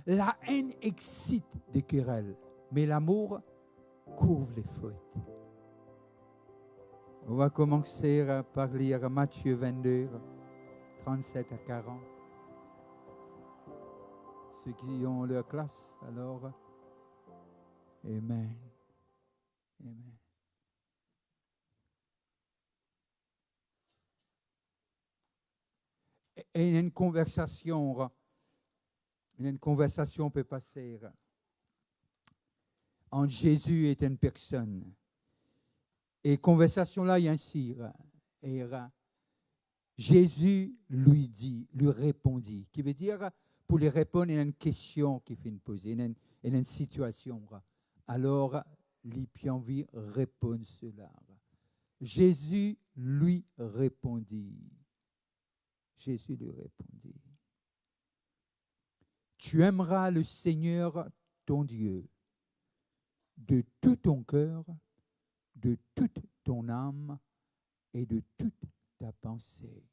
La haine excite des querelles, mais l'amour couvre les fautes. On va commencer par lire Matthieu 22, 37 à 40. Ceux qui ont leur classe, alors, Amen. Amen. Et une conversation peut passer entre Jésus et une personne. Et conversation là, il y a ainsi. Jésus lui répondit. Qui veut dire, pour lui répondre, il y a une question qui fait une poser, il y a une situation. Alors, il peut envie répondre cela. Jésus lui répondit. Jésus lui répondit. Tu aimeras le Seigneur ton Dieu de tout ton cœur, de toute ton âme et de toute ta pensée.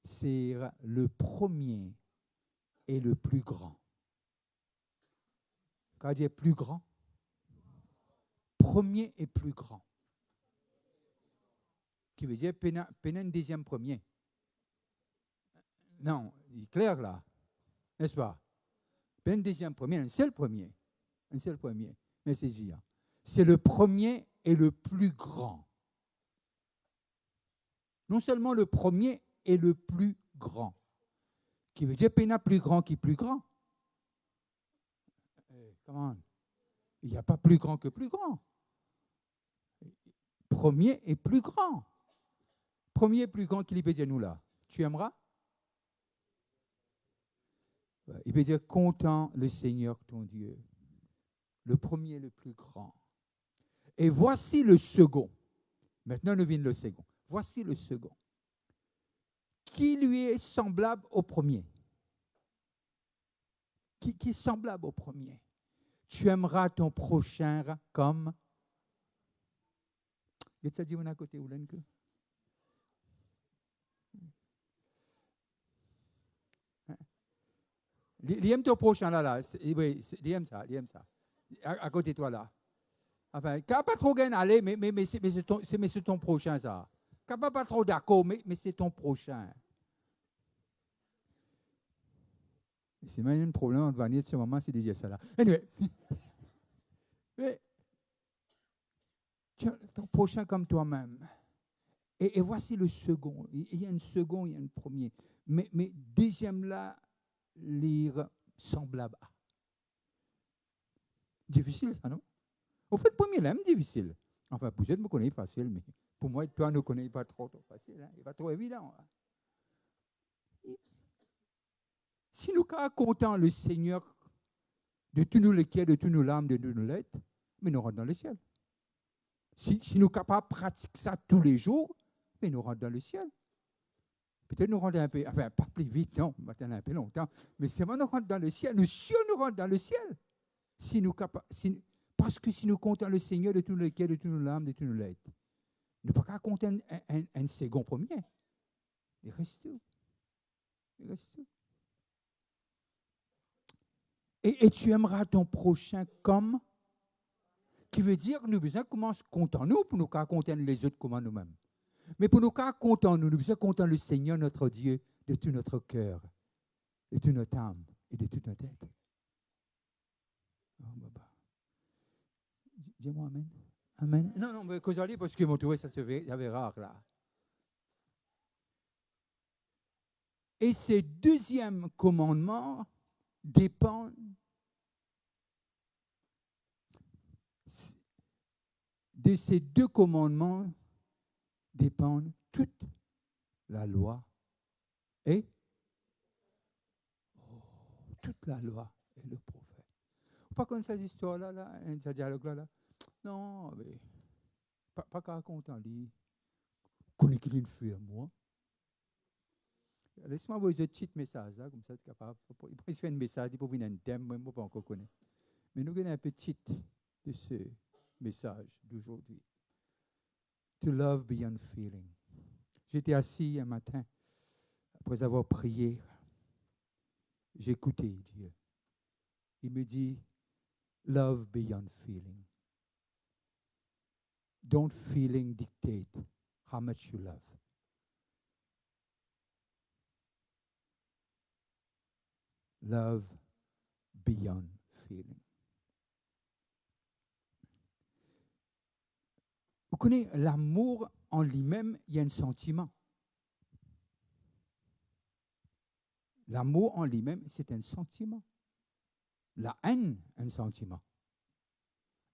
C'est le premier et le plus grand. Quand on dit plus grand, premier et plus grand. Qui veut dire un deuxième premier. Non, il est clair là, n'est-ce pas? Un deuxième premier, un seul premier. Mais c'est dire. C'est le premier et le plus grand. Non seulement le premier et le plus grand. Qui veut dire pénal plus grand qui plus grand. Comment? Il n'y a pas plus grand que plus grand. Premier et plus grand. Premier et plus grand qu'il peut dire nous là. Tu aimeras? Il peut dire content le Seigneur ton Dieu. Le premier et le plus grand. Et voici le second. Maintenant, nous vient le second. Voici le second. Qui lui est semblable au premier. Qui est semblable au premier. Tu aimeras ton prochain comme. Qu'est-ce que ça dit à côté ou l'un que? L'aime ton prochain là. Oui, l'aime ça. À côté de toi là. Enfin, quand pas trop gain aller, mais c'est ton prochain ça. Quand pas trop d'accord, mais c'est ton prochain. C'est même un problème entre Vanille de ce moment, c'est déjà ça là. Anyway. Mais, ton prochain comme toi-même. Et voici le second. Il y a un second, il y a un premier. Mais deuxième là, lire semblable à. Difficile ça, non? Au fait, premier là, difficile. Enfin, vous êtes me connaissez facile, mais pour moi, toi, ne connais pas trop facile. Hein? Il n'est pas trop évident. Hein? Si nous comptons le Seigneur de tous nos cœurs, de tous nos larmes, de tous nos lettres, mais nous rentrons dans le ciel. Si nous sommes capables de pratiquer ça tous les jours, mais nous rentrons dans le ciel. Peut-être nous rentrons un peu, enfin, pas plus vite, non, maintenant un peu longtemps, mais c'est vraiment nous rentrons dans le ciel. Nous rentrons dans le ciel. Parce que si nous comptons le Seigneur de tous nos cœurs, de tous nos larmes, de tous nos lettres, nous ne pouvons pas compter un second premier. Il reste tout. Et tu aimeras ton prochain comme, qui veut dire nous besoin commencer compter nous pour nous compter les autres comme nous-mêmes. Mais pour nous compter nous besoin compter le Seigneur notre Dieu de tout notre cœur, de toute notre âme et de toute notre tête. Oh, baba. Dis-moi amen. Amen. Non, mais qu'aujourd'hui, parce que mon trouvé ça se avait rare là. Et ce deuxième commandement dépend de ces deux commandements dépendent toute la loi et toute la loi et le prophète. Pas comme cette histoire-là, ce dialogue-là. Non, mais pas qu'à raconter en lui. Connais qu'il une fille à moi. Laisse-moi vous un petit message, là, comme ça, tu es capable. Il peut faire un message, il peut venir un thème, moi, je ne pas encore connaître. Mais nous avons un petit de ce message d'aujourd'hui. To love beyond feeling. J'étais assis un matin, après avoir prié, j'écoutais Dieu. Il me dit, love beyond feeling. Don't feeling dictate how much you love. Love beyond feeling. Vous connaissez, l'amour en lui-même, il y a un sentiment. L'amour en lui-même, c'est un sentiment. La haine, un sentiment.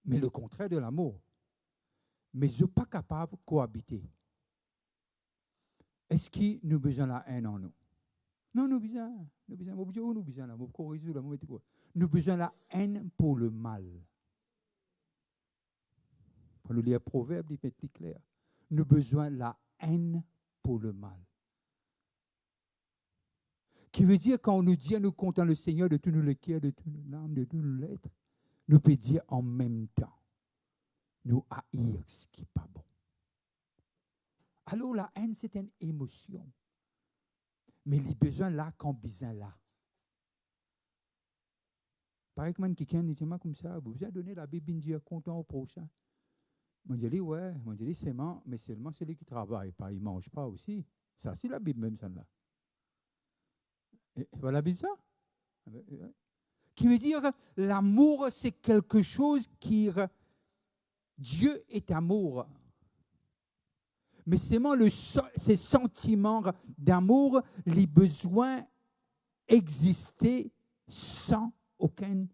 Mais le contraire de l'amour. Mais je ne suis pas capable de cohabiter. Est-ce qu'il nous besoin de la haine en nous? Non, nous besoin l'amour. Nous besoin la haine pour le mal. Pour nous lire Proverbe, il est plus clair. Nous besoin la haine pour le mal. Qui veut dire, quand on nous dit, nous comptons le Seigneur de tous nos cœurs, de toutes nos âmes, de tous nos lettres, nous peut dire en même temps, nous haïr ce qui n'est pas bon. Alors la haine, c'est une émotion. Mais les besoins là, quand besoin là. Par exemple, quelqu'un dit comme ça, vous avez donné la Bible, dire content au prochain. Moi, je dis, ouais, moi, je dis, c'est bon, mais seulement celui qui travaille, pas, il ne mange pas aussi. Ça, c'est la Bible même, ça là. Voilà la Bible, ça? Qui veut dire, l'amour, c'est quelque chose qui... Dieu est amour. Mais seulement ces sentiments d'amour, les besoins existaient sans aucun...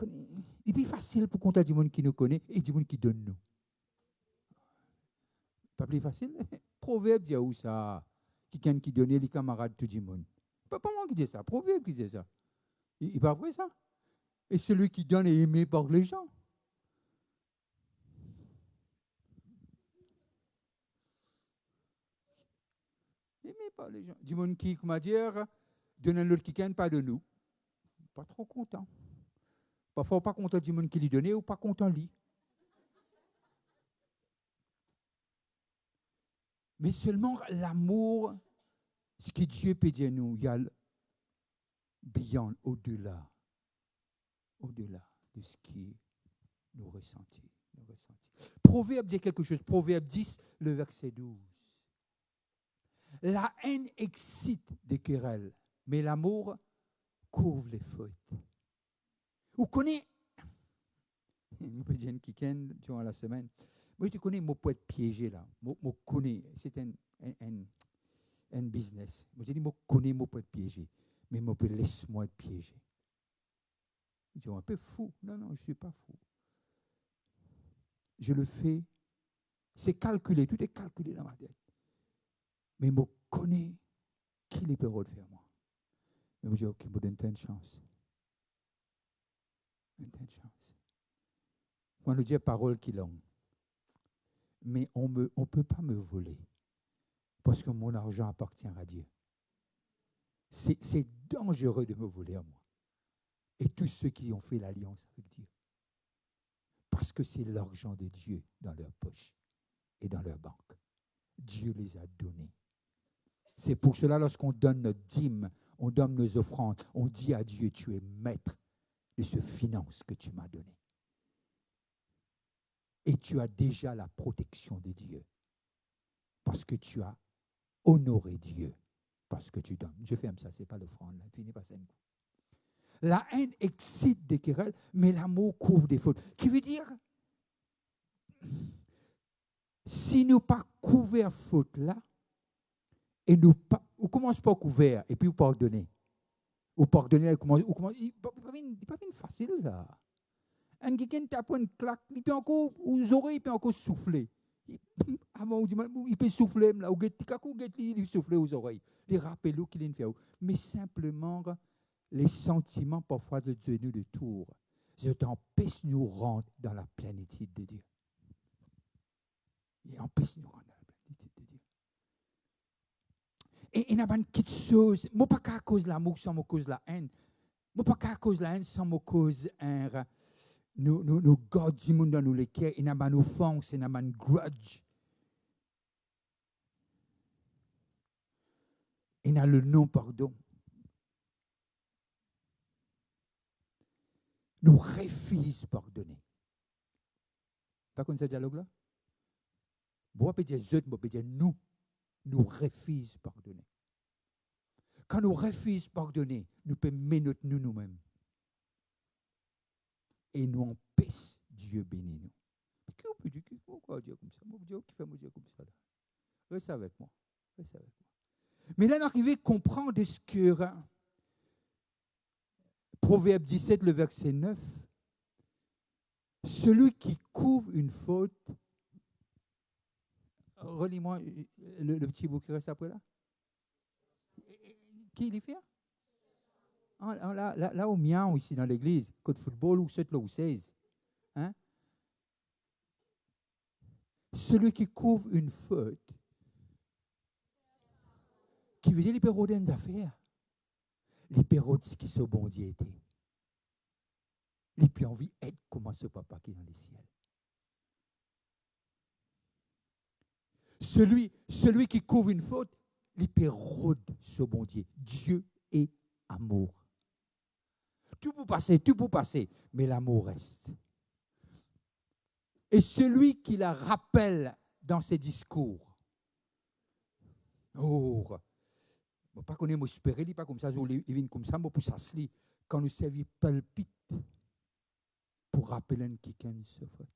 Il est plus facile pour compter du monde qui nous connaît et du monde qui donne nous. Pas plus facile? Proverbe dit où ça? Quelqu'un qui donnait les camarades tout du monde. Pas moi qui dis ça, Proverbe qui dit ça. Il n'est pas vrai ça? Et celui qui donne est aimé par les gens. Aimé par les gens. Du monde qui, comment dire, donne un autre quelqu'un, pas de nous. Pas trop content. Parfois, pas content du monde qui lui donnait ou pas content lui. Mais seulement l'amour, ce que Dieu peut dire nous, il y a beyond, au-delà de ce qui nous ressentit. Proverbe dit quelque chose. Proverbe 10, le verset 12. La haine excite des querelles, mais l'amour couvre les fautes. Vous connaissez, je peux dire quelqu'un durant la semaine, moi je connais mon poète piégé là, moi connais, c'est un business. Moi je dis, moi connais mon poète piégé, mais moi laisse-moi être piégé. Je dis, un peu fou. Non, je ne suis pas fou. Je le fais, c'est calculé, tout est calculé dans ma tête. Mais je connais qui les peut refaire moi. Mais je dis, ok, je donne une chance. Une chance. Quand nous dit parole qui longue. Mais on ne peut pas me voler. Parce que mon argent appartient à Dieu. C'est dangereux de me voler à moi. Et tous ceux qui ont fait l'alliance avec Dieu. Parce que c'est l'argent de Dieu dans leur poche et dans leur banque. Dieu les a donnés. C'est pour cela, lorsqu'on donne notre dîme, on donne nos offrandes, on dit à Dieu, tu es maître de ce finance que tu m'as donné. Et tu as déjà la protection de Dieu. Parce que tu as honoré Dieu. Parce que tu donnes. Je ferme ça, ce n'est pas l'offrande. Là. Finis pas ça. La haine excite des querelles, mais l'amour couvre des fautes. Qui veut dire, si nous pas couvert faute là, et nous pas, on commence pas couvert, et puis vous pardonnez. Vous pardonnez, il n'est pas bien facile ça. Un quelqu'un tape une claque, il peut encore, aux oreilles, il peut encore souffler. Avant, il peut souffler, là, il souffler aux oreilles. Il rappelle qu'il est fait. Mais simplement, les sentiments parfois de Dieu nous détournent. Je t'empêche de nous rendre dans la plénitude de Dieu. Il empêche de nous rendre dans la plénitude de Dieu. Et il y a une petite chose, moi pas qu'à cause de l'amour sans me cause la haine. Moi pas qu'à cause de la haine sans me cause nous gardons du monde dans nous les cœurs, il y a une offense, il y a une grudge. Il y a le non-pardon. nous refuse pardonner. Pas comme ce dialogue-là? Moi, je peux dire moi, je peux dire nous refuse pardonner. Quand nous refusons pardonner, nous pouvons mener nous-mêmes. Et nous empêchons Dieu bénir nous. Pourquoi Dieu comme ça? Dieu qui fait mon Dieu comme ça? Reste avec moi. Reste avec moi. Mais là, on arrive à comprendre ce que Proverbe 17, le verset 9. Celui qui couvre une faute. Relis-moi le petit bout qui reste après là. Qui l'y fait? Là, au mien, ici dans l'église, côte football ou 7 là ou 16. Hein? Celui qui couvre une faute, qui veut dire les pérodes des affaires, les pérodes qui sont bon Dieu étaient. Les plus envie d'être comme ce papa qui est dans les ciels. Celui qui couvre une faute, les pérodes sont bon Dieu. Dieu est amour. Tout peut passer, mais l'amour reste. Et celui qui la rappelle dans ses discours, je ne pas connaître, je espérais, pas comme ça, il vient comme ça, mais pour ça, quand nous servions palpite pour rappeler quelqu'un se fait.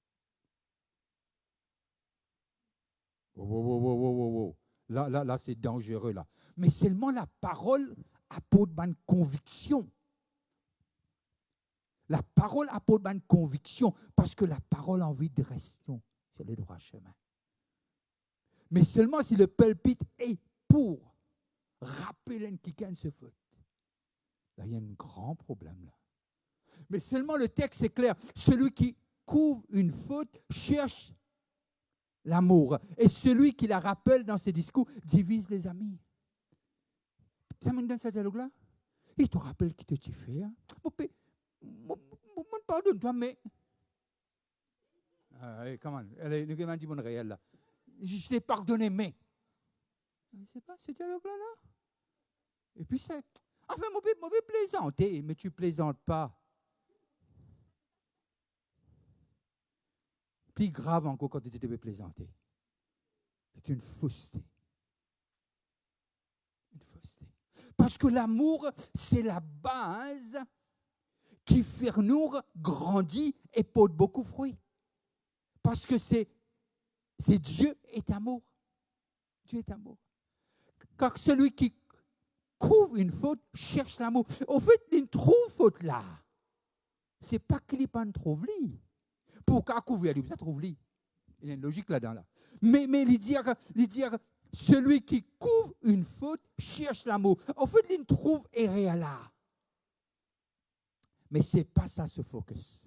Là, c'est dangereux, là. Mais seulement la parole apporte une conviction. La parole apporte une conviction parce que la parole a envie de rester sur le droit chemin. Mais seulement si le palpite est pour rappeler quelqu'un se fait. Là, il y a un grand problème, là. Mais seulement le texte est clair. Celui qui couvre une faute cherche l'amour. Et celui qui la rappelle dans ses discours divise les amis. Ça me donne ce dialogue-là. Il te rappelle qui te fait. Hein? Pardonne-toi, mais. Comment? Elle m'a dit mon réel là. Je l'ai pardonné, mais. C'est pas ce dialogue-là, là. Et puis c'est. Enfin, moi, je plaisanter, mais tu plaisantes pas. Plus grave encore quand tu devais plaisanter. C'est une fausseté. Une fausseté. Parce que l'amour, c'est la base qui fait nous grandir et porte beaucoup de fruits. Parce que c'est Dieu est amour. Dieu est amour. Car celui qui couvre une faute cherche l'amour. Au fait, il trouve faute là. C'est pas qu'il n'est pas trouve lui. Pourquoi couvrir lui? Ça trouve lui. Il y a une logique là-dedans. Là. Mais il dit celui qui couvre une faute cherche l'amour. En fait, il trouve et là. Mais ce n'est pas ça ce focus.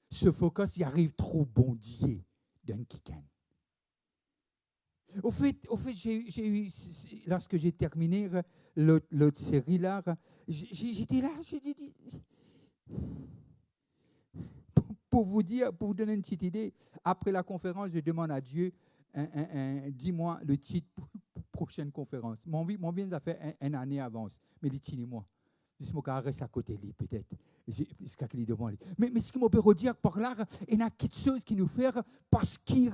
Ce focus, il arrive trop bon Dieu d'un kikan. Au fait, j'ai eu, lorsque j'ai terminé l'autre série là, j'étais là, j'ai dit, pour vous donner une petite idée, après la conférence, je demande à Dieu, dis-moi le titre pour la prochaine conférence. Mon bien, ça fait une année avance, mais dis-moi. Dis-moi reste à côté de lui, peut-être. C'est qu'il est devant lui. Mais ce qui me peut dire par là, il y a quelque chose qui nous fait parce qu'il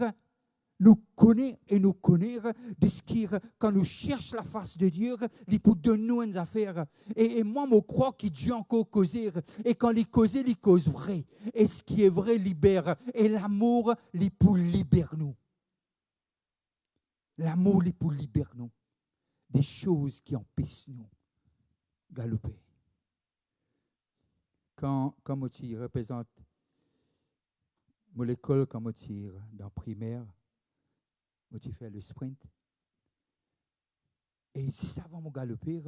nous connaît et nous connaît de ce qui, quand nous cherchons la face de Dieu, il peut donner nous une affaire. Et moi, je crois que Dieu encore causer. Et quand il cause vrai. Et ce qui est vrai libère. Et l'amour, il peut libérer nous. L'amour, il peut libérer nous. Des choses qui empêchent nous de galoper. Quand je représente l'école, quand je tire dans la primaire, je fais le sprint. Et si ça va me galoper,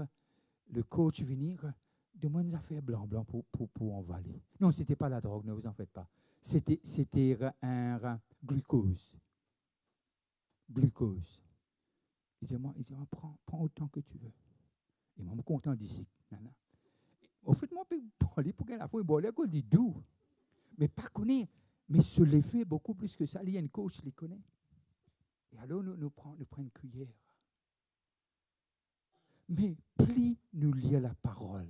le coach venir, demande une affaire blanc pour envaler. Non, ce n'était pas la drogue, ne vous en faites pas. C'était un glucose. Glucose. Il dit, moi, prends autant que tu veux. Et moi, je suis content d'ici. Au fait, moi, pour aller pour la fois, il dit doux. Mais pas connaître. Mais se les fait beaucoup plus que ça. Il y a une coach qui les connaît. Et alors, nous prenons une cuillère. Mais plus nous lisons la parole,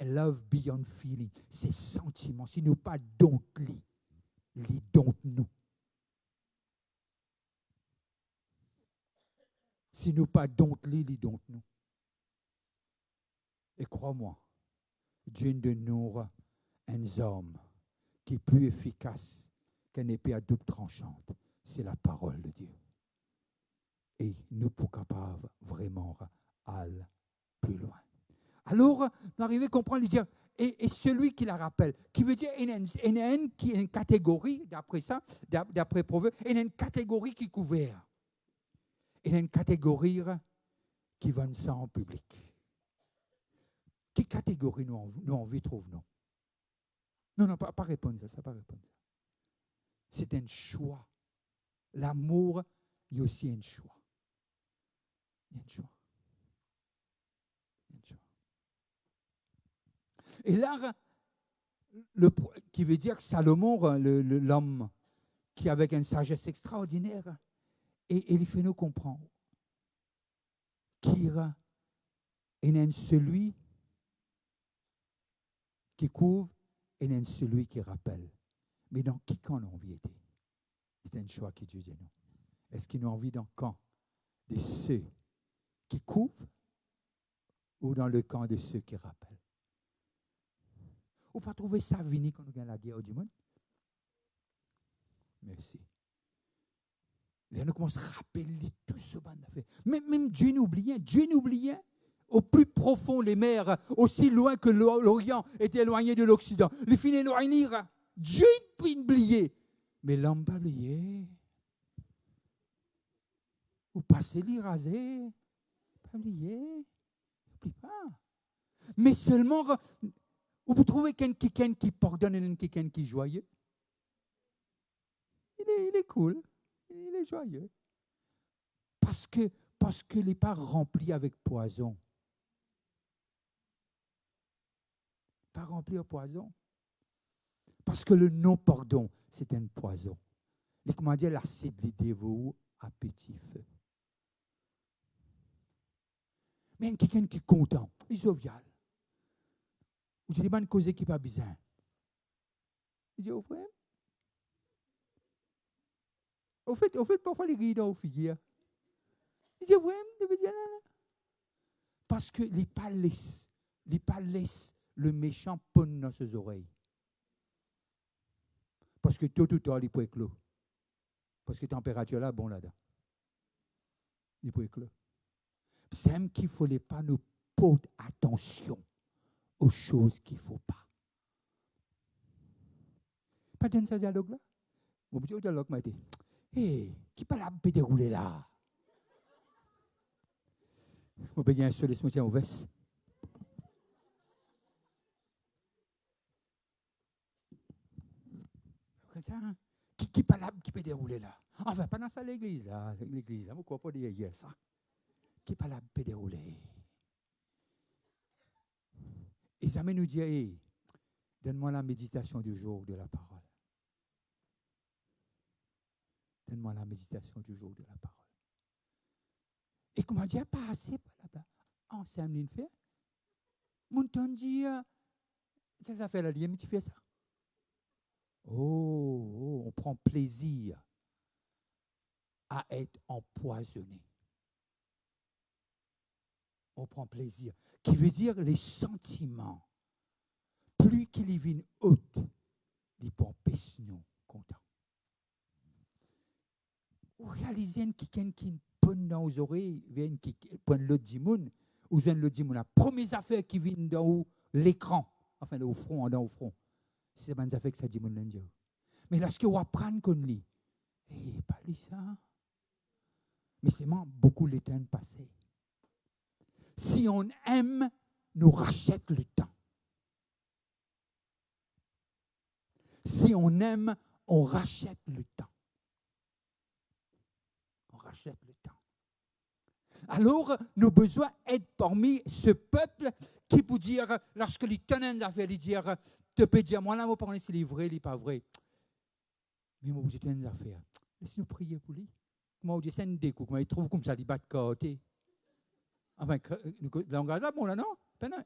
Love beyond feeling. C'est sentiments. Si nous pas don't li don't nous. Si nous pas don't li don't nous. Et crois-moi, Dieu de nous un homme qui est plus efficace qu'une épée à double tranchante. C'est la parole de Dieu. Et nous sommes capables vraiment d'aller plus loin. Alors, nous arrivons à comprendre, dire, et celui qui la rappelle, qui veut dire, il y a une catégorie, d'après ça, d'après Proverbe, il y a une catégorie qui est couverte. Il y a une catégorie qui vend ça en public. Quelle catégorie nous envie trouve-nous? Non, pas répondre ça, ça pas répondre ça. C'est un choix. L'amour, il y a aussi un choix. Il y a un choix. Il y a un choix. Et là, qui veut dire que Salomon, l'homme qui avec une sagesse extraordinaire, et il fait nous comprendre qu'il y a celui qui couvre et il y a celui qui rappelle. Mais dans qui camp on a envie d'être? C'est un choix qui Dieu dit nous. Est-ce qu'il a envie dans le camp de ceux qui couvrent ou dans le camp de ceux qui rappellent? Ou pas trouver ça vini quand nous gagnons la guerre du monde? Merci. Là, nous commençons à rappeler tout ce bande d'affaires. Même Dieu n'oubliait. Au plus profond, les mers, aussi loin que l'Orient est éloigné de l'Occident. Les fins éloignés, Dieu peut oublier. Mais l'homme pas oublié. Ou passer l'y raser. Pas oublié. N'oublie pas. Mais seulement, vous trouvez quelqu'un qui pardonne et quelqu'un qui est joyeux. Il est cool. Il est joyeux. Parce qu'il n'est pas rempli avec poison. Pas rempli au poison. Parce que le non-pardon, c'est un poison. Les comment dire, l'acide les dévoue à petit feu. Mais quelqu'un qui est content, il est jovial. Ou j'ai des bonnes causes qui n'ont pas besoin. Il dit, au frère, au fait, parfois les guides aux figures. Il dit, ouais, parce que les pas laissent le méchant pone dans ses oreilles. Parce que tôt ou tard, il peut éclore. Parce que la température là, bon là-dedans. Il peut éclore. C'est même qu'il ne fallait pas nous porter attention aux choses qu'il ne faut pas. Pas dans ce dialogue-là. Mon petit dialogue m'a dit, hé, qui pas la dérouler là? On peut gagner sur les cimetières ouverts. Qui peut dérouler là? Enfin, pas dans ça l'église là. L'église là, pourquoi pas dire hier ça? Qui pas là peut dérouler? Et ça nous dit, hey, donne-moi la méditation du jour de la parole. Donne-moi la méditation du jour de la parole. Et comment dire, pas assez par là-bas. Ensemble, une fait. Mon ton dit, ça fait la ligne, tu fais ça. Oh, on prend plaisir à être empoisonné. On prend plaisir. Qui veut dire les sentiments. Plus qu'il y viennent haute, ils peuvent empêcher nous contents. Vous réalisez quelqu'un qui pointe dans les oreilles, vient qui pointe l'autre dimoun, ou vient l'autre dimoun. La première affaire qui vient dans l'écran, enfin au front, dans au front, c'est une affaire que ça dimoun l'indien. Mais lorsque vous apprenez qu'on lit, pas lu ça. Mais c'est beaucoup le temps passé. Si on aime, nous rachète le temps. Si on aime, on rachète le temps. On rachète le temps. Alors, nous avons besoin d'être parmi ce peuple qui peut dire, lorsque les tenants d'affaires, ils disent, te peut dire, moi là, vous parlez si c'est vrai, il n'est pas vrai. Mais moi, vous êtes tenants d'affaires. Laissez-nous prier pour lui. Comment vous dites, c'est un découp, comment il trouve comme ça, il bat de côté. Enfin, langage là, bon là, non?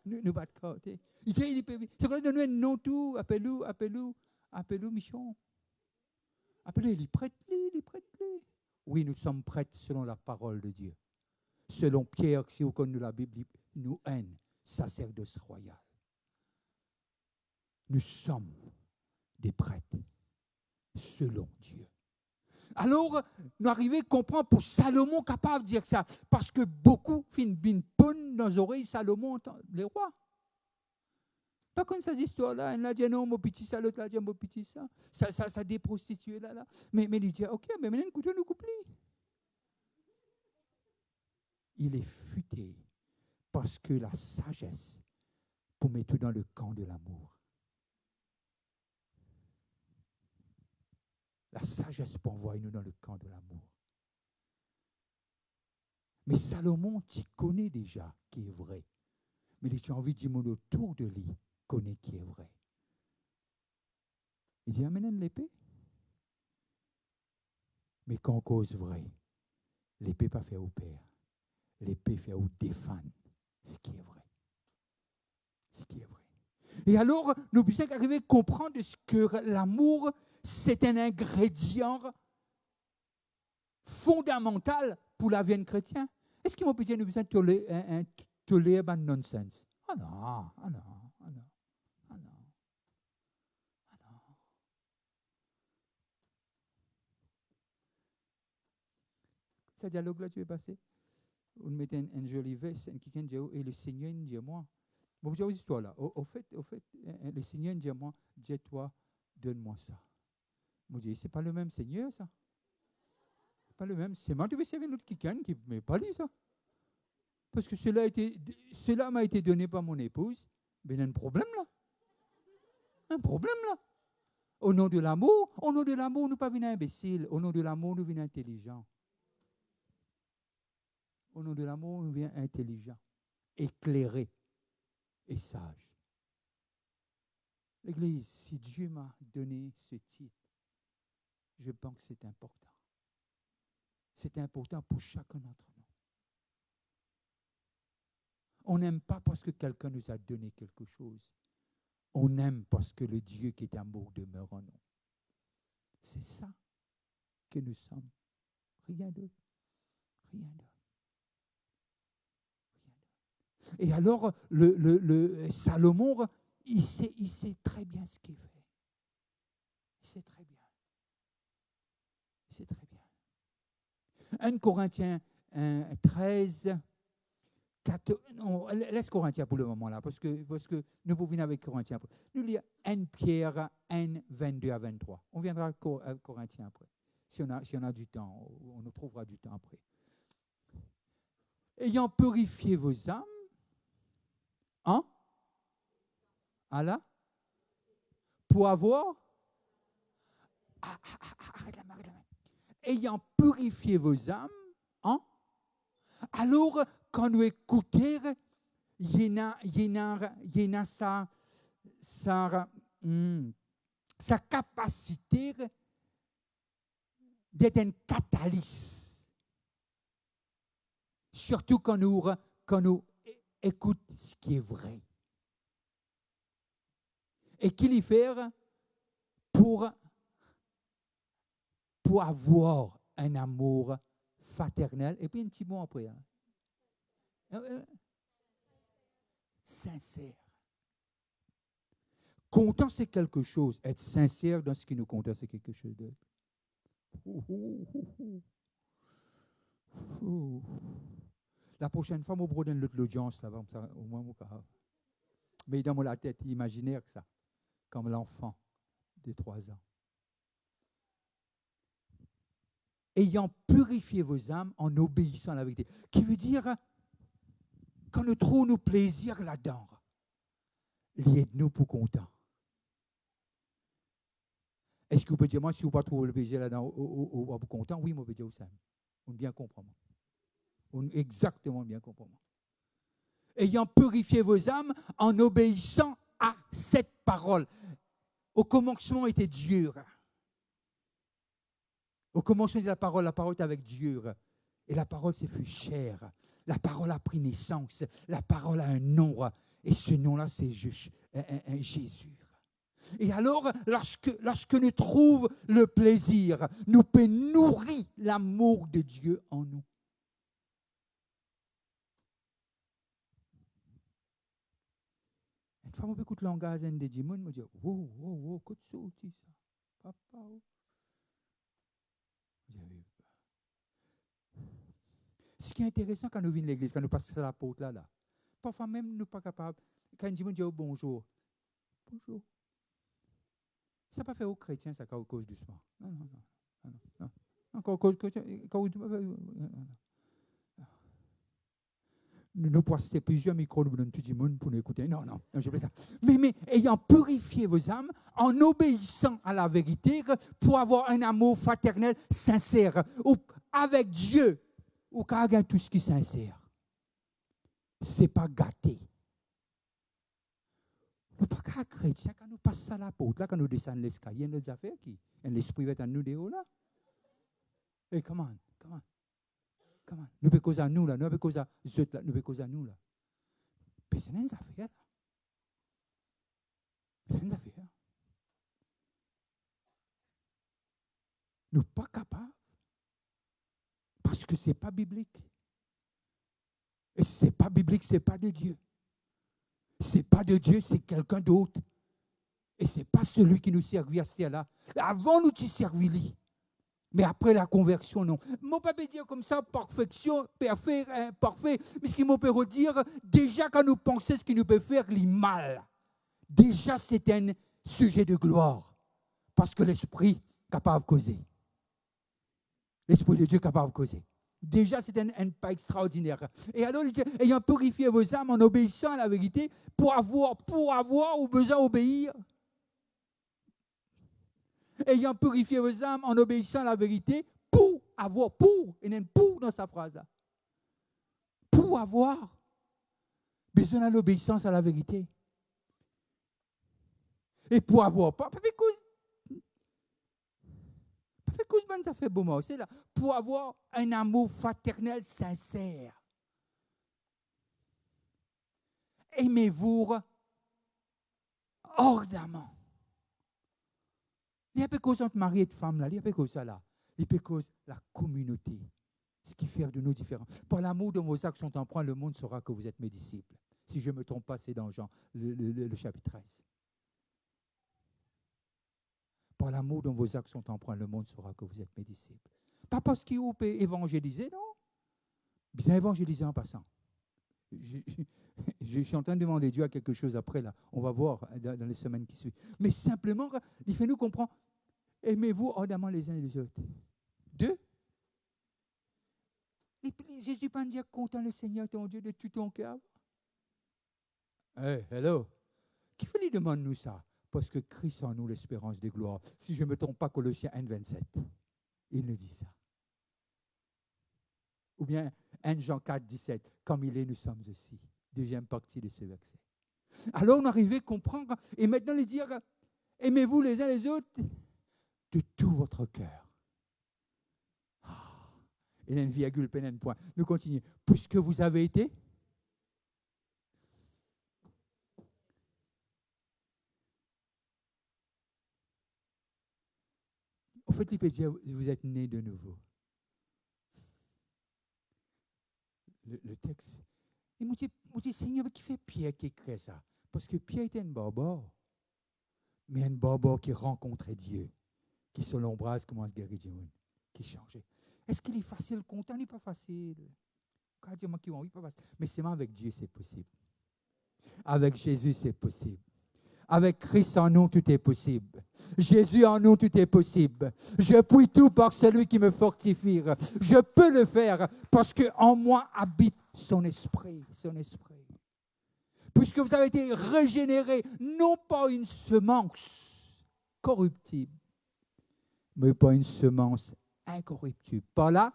Nous pas de côté. Il dit, c'est quoi de nous un nom tout, appelez-nous, Michon. Appelez, il prête-les. Oui, nous sommes prêts selon la parole de Dieu. Selon Pierre, si vous connaissez la Bible, nous haine, sacerdoce royal. Nous sommes des prêtres selon Dieu. Alors, nous arrivons à comprendre pour Salomon capable de dire ça, parce que beaucoup finissent bien pun dans les oreilles Salomon, les rois. Pas comme cette histoire-là, un l'a dit non, mon petit ça, l'autre l'a dit mon petit ça. Ça des prostituées là. Mais il dit, ok, mais maintenant, nous couplons. Il est futé parce que la sagesse pour mettre tout dans le camp de l'amour. La sagesse pour envoyer nous dans le camp de l'amour. Mais Salomon, tu connais déjà qui est vrai. Mais tu as envie de dire, mon autour de lui connaît qui est vrai. Il dit, amène l'épée. Mais quand on cause vrai, l'épée pas fait au père. L'épée fait au défendre ce qui est vrai. Ce qui est vrai. Et alors, nous devons arriver à comprendre que l'amour, c'est un ingrédient fondamental pour la vie chrétienne. Est-ce qu'il m'a dit que nous devons tolérer un nonsense? Ah non. Ce dialogue-là, tu veux passer? On mettait une jolie veste, et le Seigneur dit moi. Bon, vous avez une histoire là. Au fait, le Seigneur dit moi, dis-toi, donne-moi ça. Moi, je dis, c'est pas le même Seigneur, ça. Pas le même. C'est moi qui vais servir notre quelqu'un qui ne m'a pas dit ça. Parce que cela m'a été donné par mon épouse. Mais il y a un problème là. Un problème là. Au nom de l'amour, nous ne pas venir imbécile. Au nom de l'amour, nous venons intelligents. Au nom de l'amour, nous venons intelligents, éclairés et sages. L'Église, si Dieu m'a donné ce titre, je pense que c'est important. C'est important pour chacun d'entre nous. On n'aime pas parce que quelqu'un nous a donné quelque chose. On aime parce que le Dieu qui est amour demeure en nous. C'est ça que nous sommes. Rien d'autre. Rien d'autre. Et alors, le Salomon, il sait très bien ce qu'il fait. Il sait très bien. Il sait très bien. 1 Corinthiens 13, 14, non, laisse Corinthiens pour le moment là, parce que nous pouvons venir avec Corinthiens. Nous lisons 1 Pierre 1, 22 à 23. On viendra à Corinthiens après. Si on a du temps, on nous trouvera du temps après. Ayant purifié vos âmes, Allah, pour avoir, arrête la main. Ayant purifié vos âmes, alors quand nous écoutons, il y a sa capacité d'être un catalyse. Surtout quand nous écoutons ce qui est vrai. Et qu'il y fait pour avoir un amour fraternel. Et puis un petit mot après. Sincère. Content, c'est quelque chose. Être sincère dans ce qui nous compte, c'est quelque chose d'autre. La prochaine fois, je vais donner l'audience, là, au moins, mais dans la tête imaginaire que ça, comme l'enfant de 3 ans. Ayant purifié vos âmes en obéissant à la vérité. Qui veut dire, quand nous trouvons nos plaisirs là-dedans, liez-nous pour content. Est-ce que vous pouvez dire, moi, si vous ne trouvez pas le plaisir là-dedans, vous êtes content? Oui, moi, je peux dire, ça. On bien comprend. On exactement bien comprend. Ayant purifié vos âmes en obéissant à cette parole. Au commencement était dur. Au commencement de la parole était avec Dieu. Et la parole s'est fait chair. La parole a pris naissance. La parole a un nom. Et ce nom-là, c'est Jésus. Et alors, lorsque nous trouvons le plaisir, nous peut nourrir l'amour de Dieu en nous. Une fois, on écoute le langage des démons, on me dit, wow, qu'est-ce que c'est ça? Papa. Ce qui est intéressant quand nous venons à l'église, quand nous passons à la porte là, parfois même nous ne sommes pas capables. Quand nous disons bonjour, bonjour. Ça n'a pas fait aux chrétiens, ça cause doucement. Non. Encore cause nous pouvons plusieurs micros, nous donnons tout le monde pour nous écouter. Non, je fais ça. Mais ayant purifié vos âmes, en obéissant à la vérité, pour avoir un amour fraternel sincère, ou avec Dieu, ou quand il tout ce qui est sincère. Ce n'est pas gâté. Nous ne sommes pas chrétiens quand nous passons à la porte, là, quand nous descendons l'escalier, il y a des affaires qui. L'esprit va être à nous de haut là. Et comment? Nous pouvons causer à nous là, nous pouvons causer à eux là, nous pouvons causer à nous là. Mais c'est une affaire là. C'est une affaire. Nous ne sommes pas capables. Parce que ce n'est pas biblique. Et si ce n'est pas biblique, ce n'est pas de Dieu. Ce n'est pas de Dieu, c'est quelqu'un d'autre. Et ce n'est pas celui qui nous servit à ce là. Avant, nous t'y servis. Mais après la conversion, non. Mon papa peut dire comme ça, perfection, parfait. Mais ce qu'il m'a peut dire, déjà quand nous pensons ce qu'il nous peut faire, le mal, déjà c'est un sujet de gloire. Parce que l'esprit est capable de causer. L'esprit de Dieu est capable de causer. Déjà, c'est un pas extraordinaire. Et alors, il dit, ayant purifié vos âmes en obéissant à la vérité, pour avoir ou besoin d'obéir. Ayant purifié vos âmes en obéissant à la vérité, pour avoir, il y a un pour dans sa phrase. Pour avoir besoin de l'obéissance à la vérité. Et pour avoir, pas ça fait beau mot, c'est là, pour avoir un amour fraternel sincère. Aimez-vous ardemment. Il n'y a pas cause entre mari et femme là, il n'y a pas cause ça là. Il y a pas cause la communauté. Ce qui fait de nous différents. Par l'amour de vos actes sont empreints, le monde saura que vous êtes mes disciples. Si je ne me trompe pas, c'est dans Jean, le chapitre 13. Par l'amour dont vos actes sont empreints, le monde saura que vous êtes mes disciples. Pas parce qu'il peut évangéliser, non. Bien évangéliser en passant. Je suis en train de demander Dieu à quelque chose après, là. On va voir dans les semaines qui suivent. Mais simplement, il fait nous comprendre. Aimez-vous ardemment les uns et les autres. Deux. Jésus pas dire content le Seigneur ton Dieu de tout ton cœur. Hey, hello. Qui fait lui demande nous ça? Parce que Christ en nous l'espérance de gloire. Si je ne me trompe pas, Colossiens 1, 27. Il nous dit ça. Ou bien 1 Jean 4, 17. Comme il est, nous sommes aussi. Deuxième partie de ce verset. Alors on arrivait à comprendre et maintenant les dire, aimez-vous les uns les autres de tout votre cœur. Il y a une virgule, peine, un point. Nous continuons. Puisque vous avez été au fait, il peut dire, vous êtes nés de nouveau. Le texte. Il m'a dit, Seigneur, qui fait Pierre qui écrit ça? Parce que Pierre était un barbare. Mais un barbare qui rencontrait Dieu. Qui, selon Bras, commence à guérir Dieu. Qui changeait. Est-ce qu'il est facile? Content, il n'est pas facile. Mais seulement avec Dieu, c'est possible. Avec Jésus, c'est possible. Avec Christ en nous, tout est possible. Jésus en nous, tout est possible. Je puis tout par celui qui me fortifie. Je peux le faire parce qu'en moi habite son esprit. Son esprit. Puisque vous avez été régénérés, non pas une semence corruptible, mais pas une semence incorruptible. Pas là.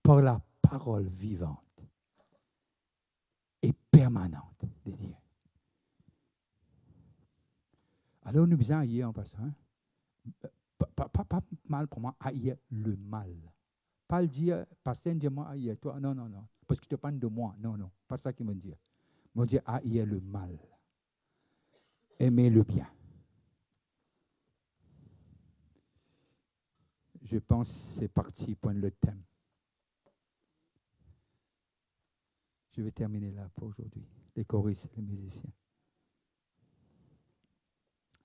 Par la parole vivante et permanente de Dieu. Alors nous besoin hier en passant, pas mal pour moi, haïr le mal. Pas le dire, passer dis-moi haïr toi. Non, non, non. Parce que tu te parles de moi. Non, non. Pas ça qu'il me dit. Il me dit haïr le mal. Aimer le bien. Je pense que c'est parti pour le thème. Je vais terminer là pour aujourd'hui. Les choristes et les musiciens.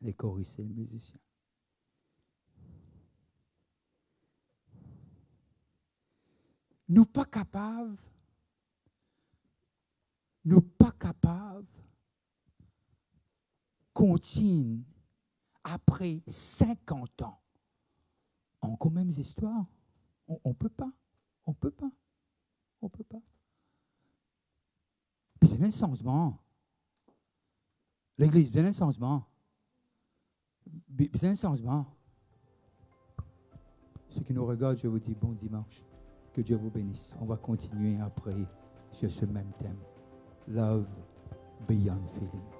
Les choristes et les musiciens. Nous pas capables continuer après 50 ans encore mêmes histoires. On peut pas. On peut pas. On peut pas. Puis c'est un changement. L'Église, c'est un changement. C'est un changement. Ceux qui nous regardent, je vous dis bon dimanche. Que Dieu vous bénisse. On va continuer après sur ce même thème. Love beyond feeling.